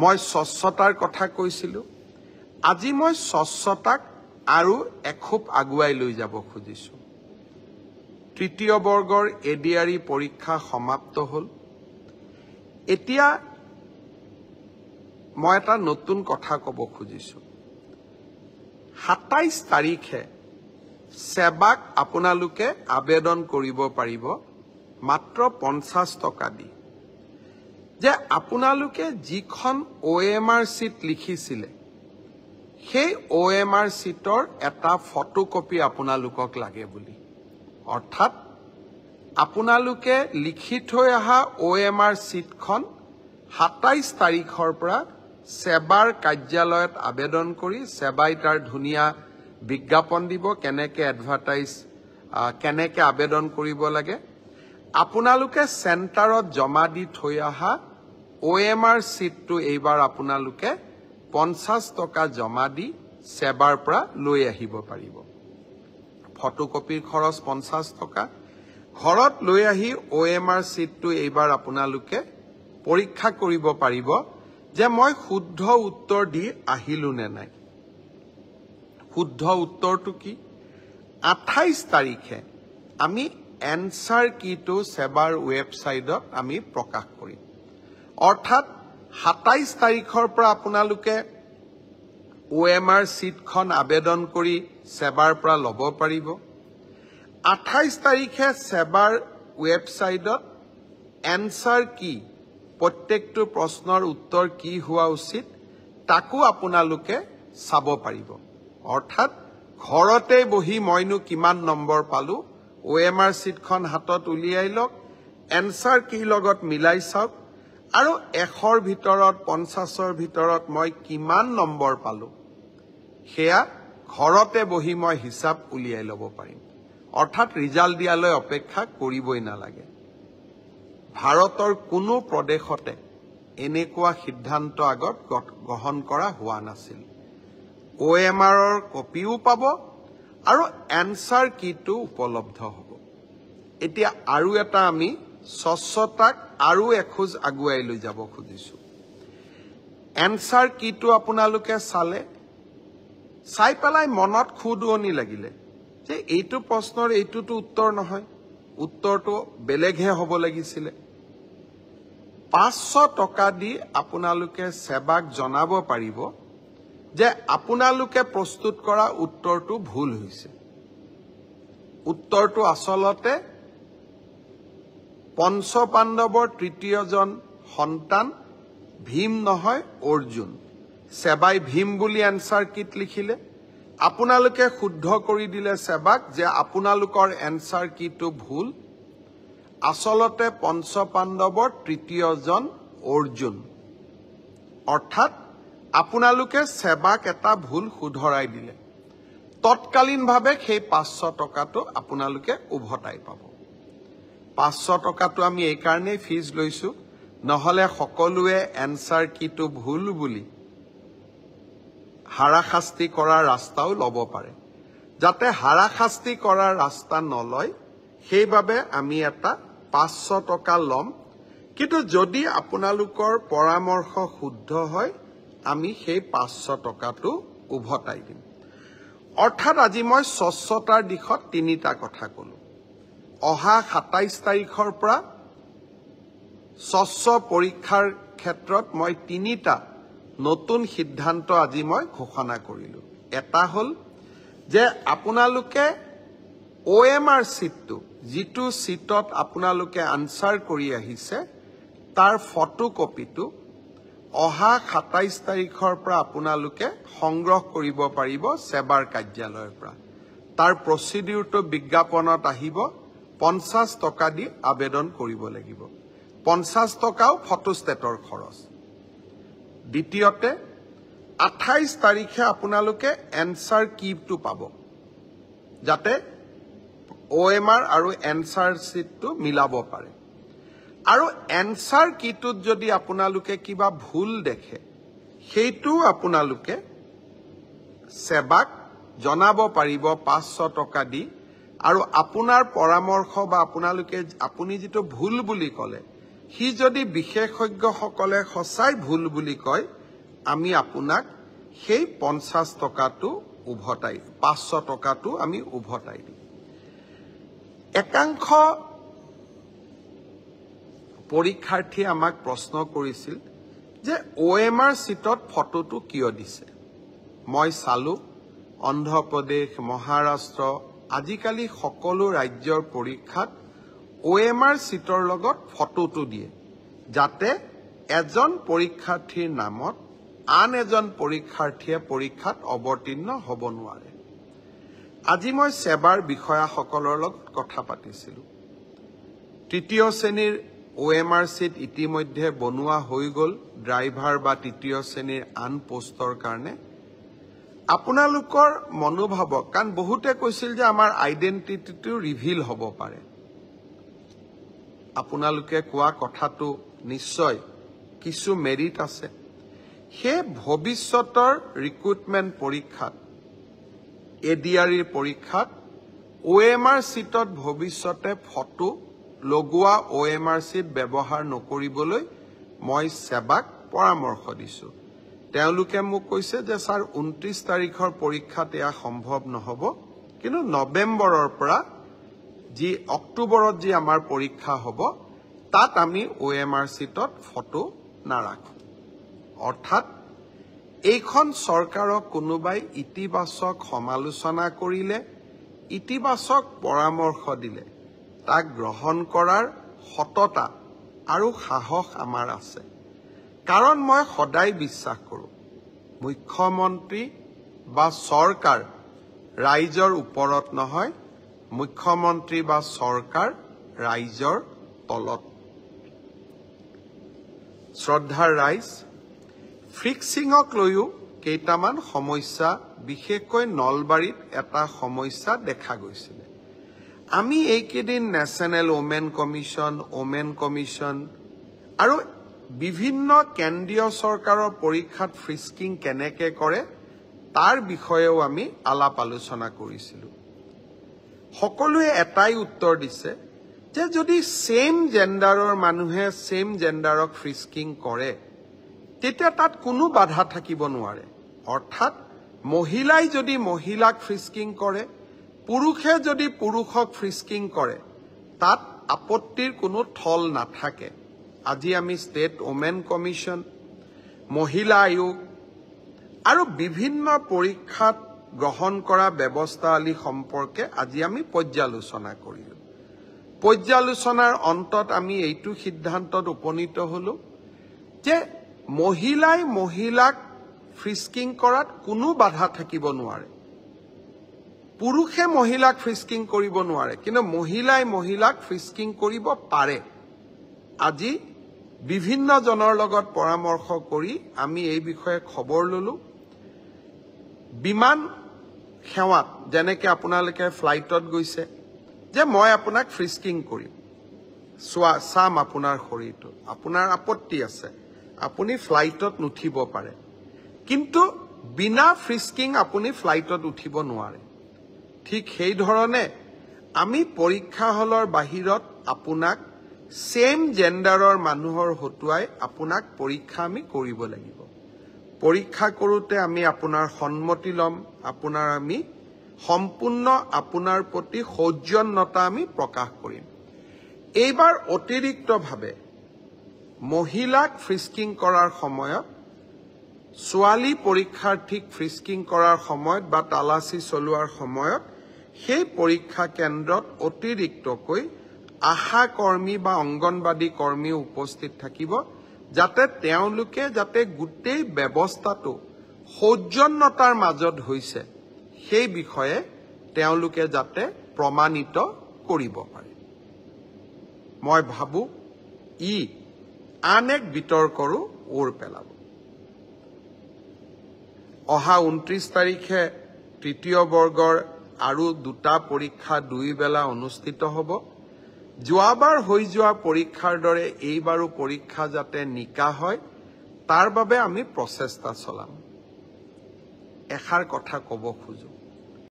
মই স্বচ্ছতাৰ কথা কৈছিলোঁ আজি মই স্বচ্ছতাক আৰু এখোপ আগুৱাই লৈ যাব খুজিছোঁ তৃতীয় বৰ্গৰ এডিআৰই পৰীক্ষা সমাপ্ত হ'ল এতিয়া মই এটা নতুন কথা ক'ব খুজিছোঁ 27 তাৰিখে সেৱাক আপোনালোকে আবেদন কৰিব পাৰিব মাত্ৰ 50 টকা দি যে আপোনালোকে যিখন OMR চিট লিখিছিলে সেই OMR চিটৰ এটা ফটোকপি আপোনালোকক লাগে বুলি অৰ্থাৎ আপোনালোকে লিখি থৈ অহা OMR চিটখন 27 তাৰিখৰ পৰা সেৱাৰ কাৰ্যালয়ত আবেদন কৰি সেৱাই তাৰ ধুনীয়া বিজ্ঞাপন দিব কেনেকে এডভাৰটাইজ কেনেকে আবেদন কৰিব লাগে আপোনালোকে চেণ্টাৰত জমা দি থৈ অহা OMR চিটটো এইবাৰ আপোনালোকে 50 টকা জমা দি সেৱাৰ পৰা লৈ আহিব পাৰিব ফটোকপিৰ খৰচ 50 টকা ঘৰত লৈ আহি OMR চিটটো এইবাৰ আপোনালোকে পৰীক্ষা কৰিব পাৰিব যে মই শুদ্ধ উত্তৰ দি আহিলো নে নাই শুদ্ধ উত্তৰটো কি 28 তাৰিখে আমি এনসাৰ কিটো সেৱাৰ ৱেবসাইটত আমি প্ৰকাশ কৰিম অৰ্থাৎ 27 তাৰিখৰ পৰা আপোনালোকে OMR চিটখন আবেদন কৰি সেৱাৰ পৰা ল'ব পাৰিব 28 তাৰিখে সেৱাৰ ৱেবসাইটত এনসাৰ কি প্ৰত্যেকটো প্ৰশ্নৰ উত্তৰ কি হোৱা উচিত তাকো আপোনালোকে চাব পাৰিব অৰ্থাৎ ঘৰতে বহি মইনো কিমান নম্বৰ পালো OMR চিটখন হাতত উলিয়াই লওক এনসাৰ কি লগত মিলাই চাওক আৰু 100ৰ ভিতৰত 50ৰ ভিতৰত মই কিমান নম্বৰ পালো হেয়া ঘৰতে বহি মই হিসাব উলিয়াই ল'ব পাৰিম অৰ্থাৎ ৰিজাল্ট দিয়ালৈ অপেক্ষা কৰিবই নালাগে ভাৰতৰ কোনো প্ৰদেশতে এনেকুৱা সিদ্ধান্ত আগত গ্ৰহণ কৰা হোৱা নাছিল OMRৰ কপিও পাব আৰু এনসাৰ কিটো উপলব্ধ হ'ব এতিয়া আৰু এটা আমি স্বচ্ছতাক আৰু এখোজ আগুৱাই লৈ যাব খুজিছোঁ এনসাৰ কিটো আপোনালোকে চালে চাই পেলাই মনত খুদুৱনি লাগিলে যে এইটো প্ৰশ্নৰ এইটোতো উত্তৰ নহয় উত্তৰটো বেলেগহে হ'ব লাগিছিলে 500 টকা দি আপোনালোকে সেৱাক জনাব পাৰিব যে আপোনালোকে প্ৰস্তুত কৰা উত্তৰটো ভুল হৈছে উত্তৰটো আসলতে পঞ্চপাণ্ডৱৰ তৃতীয়জন সন্তান ভীম নহয় অৰ্জুন সেৱাই ভীম বুলি এনসাৰ কিট লিখিলে আপোনালোকে শুদ্ধ কৰি দিলে সেৱাক যে আপোনালোকৰ এনসাৰ কিটো ভুল আসলতে পঞ্চপাণ্ডৱৰ তৃতীয়জন অৰ্জুন অৰ্থাৎ আপোনালোকে সেৱাক এটা ভুল শুধৰাই দিলে তৎকালীনভাৱে সেই 500 টকাটো আপোনালোকে উভতাই পাব 500 টকাটো আমি এই কাৰণে ফিজ লৈছো নহলে সকলোৱে এনসাৰ কিটো ভুল বুলি হাৰাশাস্তি কৰাৰ ৰাস্তাও ল'ব পাৰে যাতে হাৰাশাস্তি কৰাৰ ৰাস্তা নলয় সেইভাবে আমি এটা 500 টকা লম কিন্তু যদি আপোনালোকৰ পৰামৰ্শ শুদ্ধ হয় আমি সেই 500 টকাটো উভতাই দিম অৰ্থাৎ আজি মই স্বচ্ছতাৰ দিশত তিনিটা কথা ক'লো অহা 27 তাৰিখৰ পৰা স্বচ্ছ পৰীক্ষাৰ ক্ষেত্ৰত মই তিনিটা নতুন সিদ্ধান্ত আজি মই ঘোষণা কৰিলো এটা হল যে আপোনালোকে OMR চিটটো যিটো চিটত আপোনালোকে আনসাৰ কৰি আহিছে তাৰ ফটোকপিটো অহা 27 তাৰিখৰ পৰা আপোনালোকে সংগ্ৰহ কৰিব পাৰিব সেৱাৰ কাৰ্যালয়ৰ পৰা তাৰ প্ৰচিডিউৰটো বিজ্ঞাপনত আহিব 50 টকা দি আবেদন কৰিব লাগিব 50 টকাও ফটোষ্টেটৰ খৰচ দ্বিতীয়তে 28 তাৰিখে আপোনালোকে এনসাৰ কিটো পাব যাতে OMR আৰু এনসাৰ চিটটো মিলাব পাৰে আৰু এনসাৰ কিটোত যদি আপোনালোকে কিবা ভুল দেখে সেইটো আপোনালোকে সেৱাক জনাব পাৰিব 500 টকা দি আৰু আপোনাৰ পৰামৰ্শ বা আপোনালোকে আপুনি যেটো ভুল বুলি ক'লে সি যদি বিশেষজ্ঞসকলে সঁচাই ভুল বুলি কয় আমি আপোনাক সেই 50 টকাটো উভতাই 500 টকাটো আমি উভতাই দিম একাংশ পৰীক্ষাৰ্থী আমাক প্ৰশ্ন কৰিছিল যে OMR সিটত ফটোটো কিয় দিছে মই চালো অন্ধ্ৰপ্ৰদেশ মহাৰাষ্ট্ৰ আজিকালি সকলো ৰাজ্যৰ পৰীক্ষাত OMR সিটৰ লগত ফটোটো দিয়ে যাতে এজন পৰীক্ষাৰ্থীৰ নামত আন এজন পৰীক্ষাৰ্থীয়ে পৰীক্ষাত অৱতীৰ্ণ হ'ব নোৱাৰে আজি মই সেৱাৰ বিষয়াসকলৰ লগত কথা পাতিছিলো তৃতীয় শ্ৰেণীৰ OMR সিট ইতিমধ্যে বনোৱা হৈ গল ড্ৰাইভাৰ বা তৃতীয় শ্ৰেণীৰ আন পোষ্টৰ কাৰণে আপোনালোকৰ মনোভাৱক কাৰণ বহুতে কৈছিল যে আমাৰ আইডেন্টিটিটো ৰিভিল হ'ব পাৰে আপোনালোকে কোৱা কথাটো নিশ্চয় কিছু মেৰিট আছে হে ভৱিষ্যতৰ ৰিক্ৰুটমেন্ট পৰীক্ষাত এডিআৰইৰ পৰীক্ষাত OMR সিটত ভৱিষ্যতে ফটো লগোৱা OMR সিট ব্যৱহাৰ নকৰিবলৈ মই সেৱাক পৰামৰ্শ দিছো তেওঁলোকে মোক কৈছে যে স্যাৰ 29 তাৰিখৰ পৰীক্ষাত এয়া সম্ভৱ নহব কিন্তু নৱেম্বৰৰ পৰা যি অক্টোবৰত যি আমাৰ পৰীক্ষা হ'ব তাত আমি OMR সিটত ফটো নাৰাখো অৰ্থাৎ এইখন চৰকাৰক কোনোবাই ইতিবাচক সমালোচনা কৰিলে ইতিবাচক পৰামৰ্শ দিলে তাক গ্ৰহণ কৰাৰ সততা আৰু সাহস আমাৰ আছে কাৰণ মই সদায় বিশ্বাস কৰো মুখ্যমন্ত্ৰী বা চৰকাৰ ৰাইজৰ ওপৰত নহয় মুখ্যমন্ত্ৰী বা চৰকাৰ ৰাইজৰ তলত শ্ৰদ্ধাৰ ৰাইজ ফিক্সিংক লৈও কেইটামান সমস্যা বিশেষকৈ নলবাৰীত এটা সমস্যা দেখা গৈছিল আমি এইকেদিন ন্যাশনাল ওমেন কমিশন আৰু বিভিন্ন কেন্দ্ৰীয় চৰকাৰৰ পৰীক্ষাত ফ্ৰিস্কিং কেনেকে কৰে তাৰ বিষয়েও আমি আলাপ আলোচনা কৰিছিলো সকলোৱে এটাই উত্তৰ দিছে যে যদি সেম জেন্ডাৰৰ মানুহে সেম জেন্ডাৰক ফ্ৰিস্কিং কৰে তেতিয়া তাত কোনো বাধা থাকিব নোৱাৰে অৰ্থাৎ মহিলাই যদি মহিলাক ফ্ৰিস্কিং কৰে পুৰুষে যদি পুৰুষক ফ্ৰিস্কিং কৰে তাত আপত্তিৰ কোনো থল নাথাকে আজি আমি ষ্টেট ওমেন কমিশন মহিলা আয়োগ আৰু বিভিন্ন পৰীক্ষাত গ্ৰহণ কৰা ব্যৱস্থাৱলী সম্পৰ্কে আজি আমি পৰ্যালোচনা কৰিলো পৰ্যালোচনাৰ অন্তত আমি এইটো সিদ্ধান্তত উপনীত হলো যে মহিলাই মহিলাক ফ্ৰিস্কিং কৰাত কোনো বাধা থাকিব নোৱাৰে পুৰুষে মহিলাক ফ্ৰিস্কিং কৰিব নোৱাৰে কিন্তু মহিলাই মহিলাক ফ্ৰিস্কিং কৰিব পাৰে আজি বিভিন্ন জনৰ লগত পৰামৰ্শ কৰি আমি এই বিষয়ে খবৰ ললো বিমান সেৱাত যেনেকৈ আপোনালোকে ফ্লাইটত গৈছে যে মই আপোনাক ফ্ৰিস্কিং কৰিম চাম আপোনাৰ শৰীৰটো আপোনাৰ আপত্তি আছে আপুনি ফ্লাইটত নুঠিব পাৰে কিন্তু বিনা ফ্ৰিস্কিং আপুনি ফ্লাইটত উঠিব নোৱাৰে ঠিক সেই ধৰণে আমি পৰীক্ষা হলৰ বাহিৰত আপোনাক সেম জেন্ডাৰৰ মানুহৰ হতুৱাই আপোনাক পৰীক্ষা আমি কৰিব লাগিব পৰীক্ষা কৰোতে আমি আপোনাৰ সন্মতি লম আপোনাৰ আমি সম্পূৰ্ণ আপোনাৰ প্ৰতি সৌজন্যতা আমি প্ৰকাশ কৰিম এইবাৰ অতিৰিক্তভাৱে মহিলাক ফ্ৰিস্কিং কৰাৰ সময়ত ছোৱালী পৰীক্ষাৰ্থীক ফ্ৰিস্কিং কৰাৰ সময়ত বা তালাচী চলোৱাৰ সময়ত সেই পৰীক্ষা কেন্দ্ৰত অতিৰিক্তকৈ আশা কৰ্মী বা অংগনবাদী কৰ্মী উপস্থিত থাকিব যাতে তেওঁলোকে যাতে গোটেই ব্যৱস্থাটো সৌজন্যতাৰ মাজত হৈছে সেই বিষয়ে তেওঁলোকে যাতে প্ৰমাণিত কৰিব পাৰে মই ভাবো ই আন এক বিতৰ্কৰো ওৰ পেলাব অহা 29 তাৰিখে তৃতীয় বৰ্গৰ আৰু দুটা পৰীক্ষা দুই বেলা অনুষ্ঠিত হ'ব যোৱাবাৰ হৈ যোৱা পৰীক্ষাৰ দৰে এইবাৰো পৰীক্ষা যাতে নিকা হয় তাৰ বাবে আমি প্ৰচেষ্টা চলাম এষাৰ কথা ক'ব খোজো